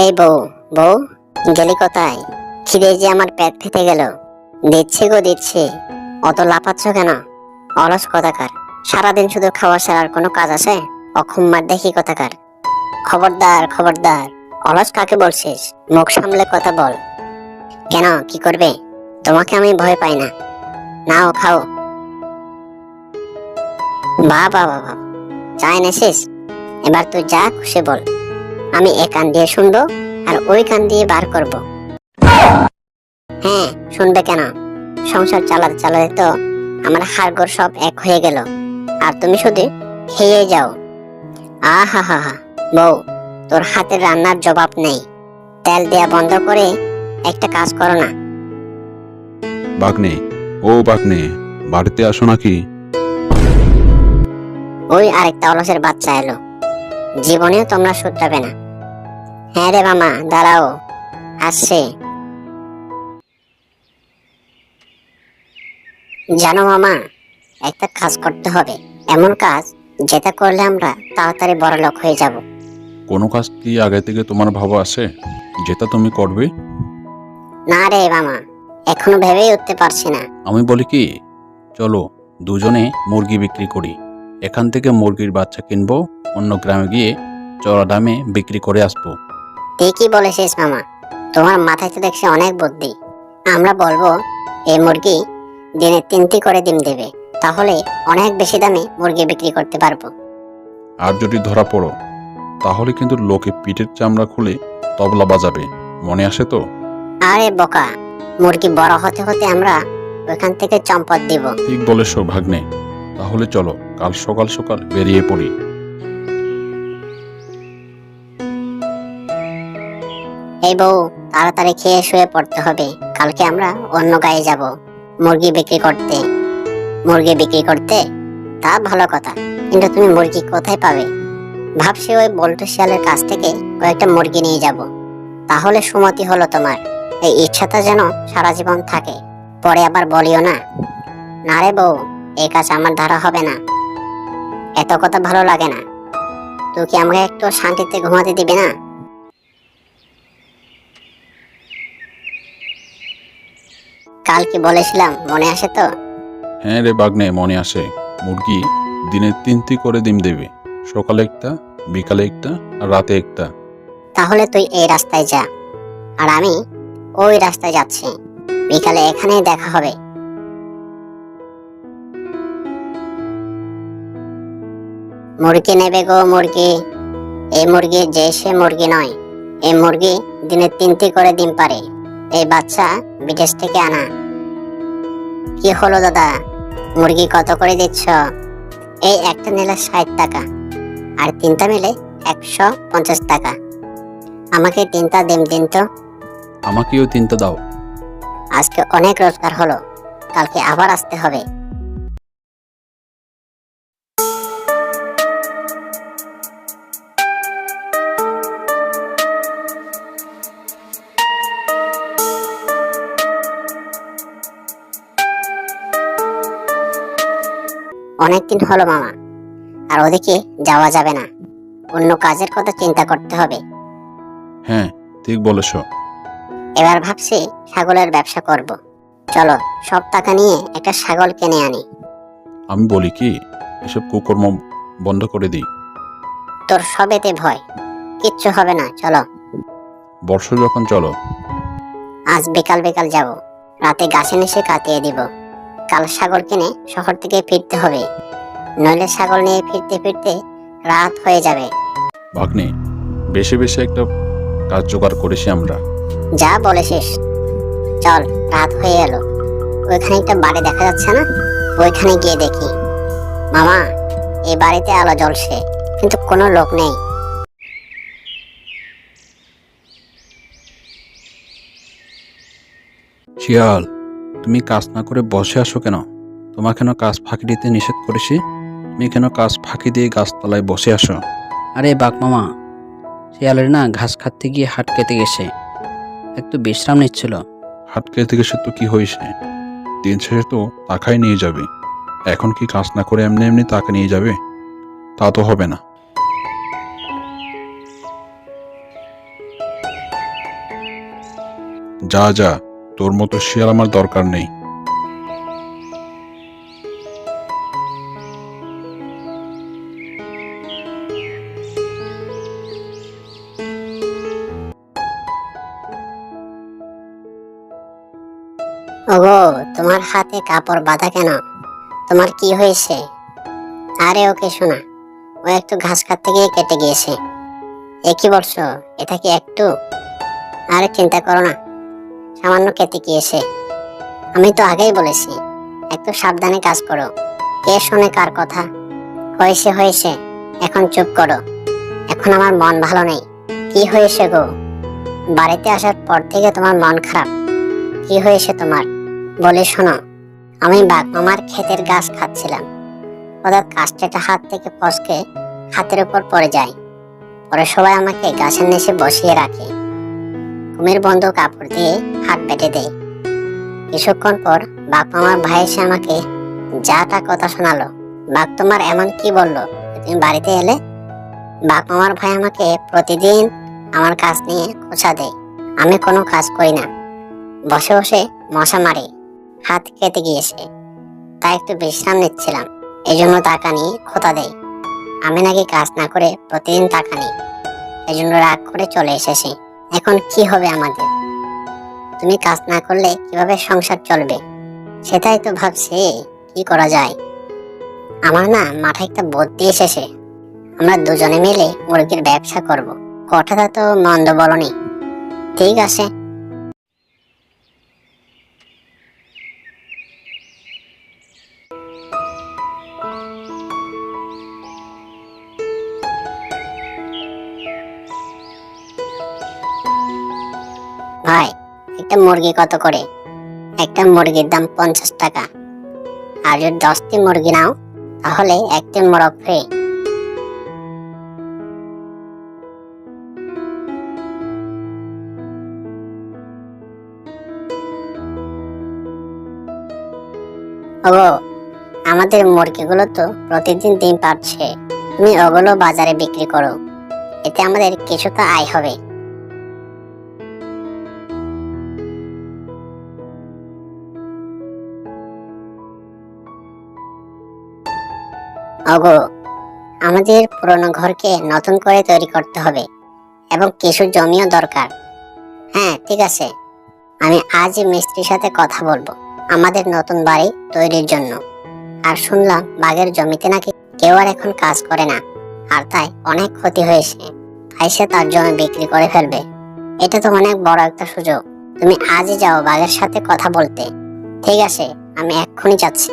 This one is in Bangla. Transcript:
এই বউ, বউ, গেলি কোথায়? খিদে যে আমার পেট ফেটে গেল। দিচ্ছে গো দিচ্ছে, অত লাফাচ্ছ কেন? অলস কথাকার, সারাদিন শুধু খাওয়া ছাড়া আর কোনো কাজ আছে? অক্ষুম্মার দেখি কথাকার। খবরদার খবরদার, অলস কাকে বলছিস? মুখ সামলে কথা বল। কেন, কি করবে? তোমাকে আমি ভয় পাই না। নাও খাও। বাহ বাহ বাহ বাহ, চা এনেছিস? এবার তুই যা খুশি বল, আমি এ কান দিয়ে শুনবো আর ওই কান দিয়ে বার করব। হ্যাঁ, শুনবে কেন? সংসার চালাতে চালাতে তো আমার হাড়গোড় সব এক হয়ে গেল, আর তুমি শুধু খেয়ে যাও। আহা হা হা, বউ, তোর হাতের রান্নার জবাব নেই। তেল দেয়া বন্ধ করে একটা কাজ করো না। বাগনে, ও বাগনে, বাড়িতে আসো নাকি? ওই আরেকটা অলসের বাচ্চা এলো, জীবনেও তোমরা শুধরাবে না। হ্যাঁ রে মামা, দাঁড়াও, আসছে। জানো মামা, একটা কাজ করতে হবে, এমন কাজ যেটা করলে আমরা তাড়াতাড়ি বড়লোক হয়ে যাব। কোনো কাজ কি আগে থেকে তোমার ভাবা আছে যেটা তুমি করবে? না রে মামা, এখনো ভেবেই উঠতে পারছি না। আমি বলি কি, চলো দুজনে মুরগি বিক্রি করি। এখান থেকে মুরগির বাচ্চা কিনবো, অন্য গ্রামে গিয়ে চড়া দামে বিক্রি করে আসবো। ঠিকই বলেছিস মামা, তোমার মাথায় তো দেখছি অনেক বুদ্ধি। আমরা বলবো এই মুরগি দিনে 3টি করে ডিম দেবে, তাহলে অনেক বেশি দামে মুরগি বিক্রি করতে পারবো। আর যদি ধরা পড়ো তাহলে কিন্তু লোকে পিঠের চামড়া খুলে তবলা বাজাবে, মনে আসে তো? আরে বোকা, মুরগি বড় হতে হতে আমরা ওখান থেকে চম্পট দিব। ঠিক বলেছো ভাগ্নে, তাহলে চলো কাল সকাল সকাল বেরিয়ে পড়ি। এই বউ, তাড়াতাড়ি খেয়ে শুয়ে পড়তে হবে, কালকে আমরা অন্য গায়ে যাব মুরগি বিক্রি করতে। মুরগি বিক্রি করতে? তা ভালো কথা, কিন্তু তুমি মুরগি কোথায় পাবে? ভাবছি ওই বল্টু শিয়ালের কাছ থেকে কয়েকটা মুরগি নিয়ে যাব, তাহলে সুমতি হলো তোমার। এই ইচ্ছাটা যেন সারা জীবন থাকে, পরে আবার বলিও না। না রে বউ, এই কাজ আমার দ্বারা হবে না। এত কথা ভালো লাগে না। তুই কি আমাকে একটু শান্তিতে ঘুমাতে দিবি না? কাল কি বলেছিলাম মনে আসে তো? হ্যাঁ রে বাগ্নে, মনে আসে। মুরগি দিনে 3টি করে ডিম দেবে, সকালে একটা, বিকালে একটা আর রাতে একটা। তাহলে তুই এই রাস্তায় যা, আর আমি ওই রাস্তায় যাচ্ছি। বিকালে এখানেই দেখা হবে। মুরগি নেবে গো মুরগি। এই মুরগি যে সে মুরগি নয়, এই মুরগি দিনে 3টি করে ডিম পারে। এই বাচ্চা বিদেশ থেকে আনা। কি হলো দাদা, মুরগি কত করে দিচ্ছ? এই একটা নিলে 60 টাকা, আর 3টা মিলে 150 টাকা। আমাকে 3টা ডিম দিন তো। আমাকেও 3টা দাও। আজকে অনেক রোজগার হলো, কালকে আবার আসতে হবে। অনেকদিন হলো মামা, আর ওদিকে যাওয়া যাবে না। অন্য কাজের কথা চিন্তা করতে হবে। হ্যাঁ, ঠিক বলেছ। এবার ভাবছি ছাগলের ব্যবসা করব। চলো, সব টাকা নিয়ে একটা ছাগল কিনে আনি। আমি বলি কি, এসব কুকর্ম বন্ধ করে দিই। তোর সবেতে ভয়, কিচ্ছু হবে না, চলো। বর্ষ যখন, চলো। আজ বিকাল বিকাল যাব, রাতে গাছে নিচে কাটিয়ে দিব। কাল ছাগল কিনে শহর থেকে ফিরতে হবে, নইলে ছাগল নিয়ে ফিরতে ফিরতে রাত হয়ে যাবে। ভাগ্নে, বেশি বেশি একটা কাজ জোগাড় করেছি আমরা। যা বলেছিস, চল, রাত হয়ে এলো। ওইখানে একটা বাড়ি দেখা যাচ্ছে না? ওইখানে গিয়ে দেখি। মামা, এই বাড়িতে আলো জ্বলছে, কিন্তু কোনো লোক নেই। শিয়াল, তুমি কাজ না করে বসে আসো কেন? তোমার কেন কাজ ফাঁকি দিতে নিষেধ করেছি? তুমি কেন কাজ ফাঁকি দিয়ে গাছতলায় বসে আসো? আরে বাঘ মামা, শিয়ালের না ঘাস খাতে গিয়ে হাট কেটে গেছে, একটু বিশ্রাম নিচ্ছিল। হাট খেতে গেছে তো কি হয়েছে? দিন শেষে তো টাকাই নিয়ে যাবে। এখন কি কাজ না করে এমনি এমনি টাকা নিয়ে যাবে? তা তো হবে না। যা যা, তোর মতো শিয়াল আমার দরকার নেই। ওগো, তোমার হাতে কাপড় বাঁধা কেন? তোমার কি হয়েছে? আরে ওকে শোনা, ও একটু ঘাস কাটতে গিয়ে কেটে গিয়েছে। এ কি বলছো? এটা কি একটু? আরে চিন্তা করো না, সামান্য কেটে গিয়েছে। আমি তো আগেই বলেছি একটু সাবধানে কাজ করো। কে শোনে কার কথা? হয়েছে হয়েছে, এখন চুপ করো। এখন আমার মন ভালো নেই। কি হয়েছে গো? বাড়িতে আসার পর থেকে তোমার মন খারাপ। কি হয়েছে তোমার? বলে শোনো। আমি বাঘ মামার ক্ষেতের গাছ খাচ্ছিলাম, হঠাৎ কাস্টেটা হাত থেকে ফসকে হাতের উপর পড়ে যায়। পরে সবাই আমাকে গাছের নিচে বসিয়ে রাখে। কুমির বন্ধু কাপড় দিয়ে হাত বেঁধে দেয়। কিছুক্ষণ পর বাঘ মামার ভাই এসে আমাকে যাটা কথা শোনালো। বাঘ তোমার এমন কি বললো তুমি বাড়িতে এলে? বাঘ মামার ভাই আমাকে প্রতিদিন আমার কাজ নিয়ে খোঁচা দেয়। আমি কোনো কাজ করি না, বসে বসে মশা মারি। হাত কেটে গিয়েছে, তাই একটু বিশ্রাম নিচ্ছিলাম, এই জন্য টাকা নিয়ে খোঁতা দেয়। আমি নাকি কাজ না করে প্রতিদিন টাকা নিই, এই জন্য রাগ করে চলে এসেছি। এখন কি হবে আমাদের? তুমি কাজ না করলে কিভাবে সংসার চলবে সেটাই তো ভাবছি, কি করা যায়। আমার না মাথায় একটা বুদ্ধি এসেছে। আমরা দুজনে মিলে মুরগির ব্যবসা করব। কথাটা তো মন্দ বলনি। ঠিক আছে। ভাই, একটা মুরগি কত করে? একটা মুরগির দাম 50 টাকা। আর যদি 10টি মুরগি নাও তাহলে একটি মোরগ ফ্রি। ওগো, আমাদের মুরগিগুলো তো প্রতিদিন ডিম পাচ্ছে। তুমি ওগুলো বাজারে বিক্রি করো, এতে আমাদের কিছুটা আয় হবে। ওগো, আমাদের পুরনো ঘরকে নতুন করে তৈরি করতে হবে এবং কিছু জমিও দরকার। হ্যাঁ ঠিক আছে, আমি আজই মিস্ত্রির সাথে কথা বলবো আমাদের নতুন বাড়ি তৈরির জন্য। আর শুনলাম বাঘের জমিতে নাকি কেউ আর এখন কাজ করে না, আর তাই অনেক ক্ষতি হয়েছে। তাই সে তার জমি বিক্রি করে ফেলবে। এটা তো অনেক বড় একটা সুযোগ। তুমি আজই যাও বাঘের সাথে কথা বলতে। ঠিক আছে, আমি এক্ষুনি যাচ্ছি।